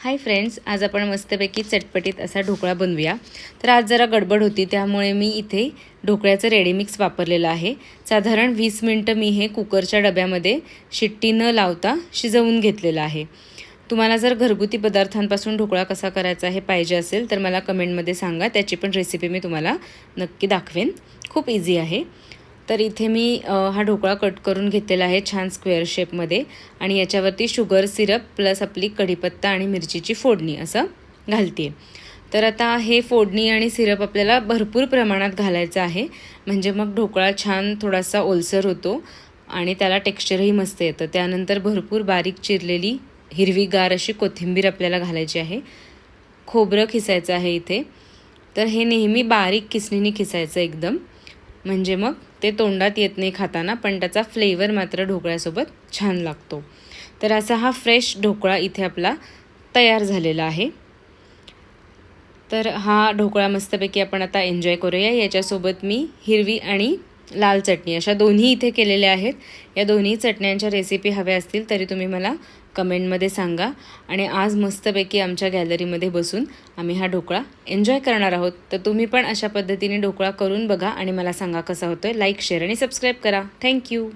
Hi friends, आज आपण मस्तपैकी चटपटीत असा ढोकळा बनवूया। तर आज जरा गडबड होती त्यामुळे मी इथे ढोकळ्याचं रेडी मिक्स वापरलेलं आहे। साधारण 20 मिनिटं मी हे कुकरच्या डब्यामध्ये शिट्टी न लावता शिजवून घेतलेलं आहे। तुम्हाला जर घरगुती पदार्थांपासून ढोकळा कसा करायचा हे पाहिजे असेल तर मला कमेंटमध्ये सांगा, त्याची पण रेसिपी मी तुम्हाला नक्की दाखवेन। खूप इझी आहे। तर इथे मी हा ढोकळा कट करून घेतलेला आहे छान स्क्वेअर शेपमध्ये आणि याच्यावरती शुगर सिरप प्लस आपली कढीपत्ता आणि मिरचीची फोडणी असं घालते। तर आता हे फोडणी आणि सिरप आपल्याला भरपूर प्रमाणात घालायचं आहे, म्हणजे मग ढोकळा छान थोडासा ओलसर होतो आणि त्याला टेक्स्चरही मस्त येतं। त्यानंतर भरपूर बारीक चिरलेली हिरवीगार अशी कोथिंबीर आपल्याला घालायची आहे। खोबरं खिसायचं आहे इथे। तर हे नेहमी बारीक किसणीने खिसायचं एकदम, म्हणजे मग ते तोंडात येत नाही खाताना, पण त्याचा फ्लेवर मात्र ढोकळ्यासोबत छान लागतो। तर असा हा फ्रेश ढोकळा इथे आपला तयार झालेला आहे। तर हा ढोकळा मस्तपैकी आपण आता एन्जॉय करूया। याच्यासोबत मी हिरवी आणि लाल चटणी अशा दोन्ही इथे केलेल्या आहेत। या दोन्ही चटण्यांच्या रेसिपी हव्या असतील तरी तुम्ही मला कमेंटमध्ये सांगा। आणि आज मस्तपैकी आमच्या गॅलरीमध्ये बसून आम्ही हा ढोकळा एन्जॉय करणार आहोत। तर तुम्ही पण अशा पद्धतीने ढोकळा करून बघा आणि मला सांगा कसा होतोय। लाईक, शेअर आणि सबस्क्राईब करा। थँक्यू।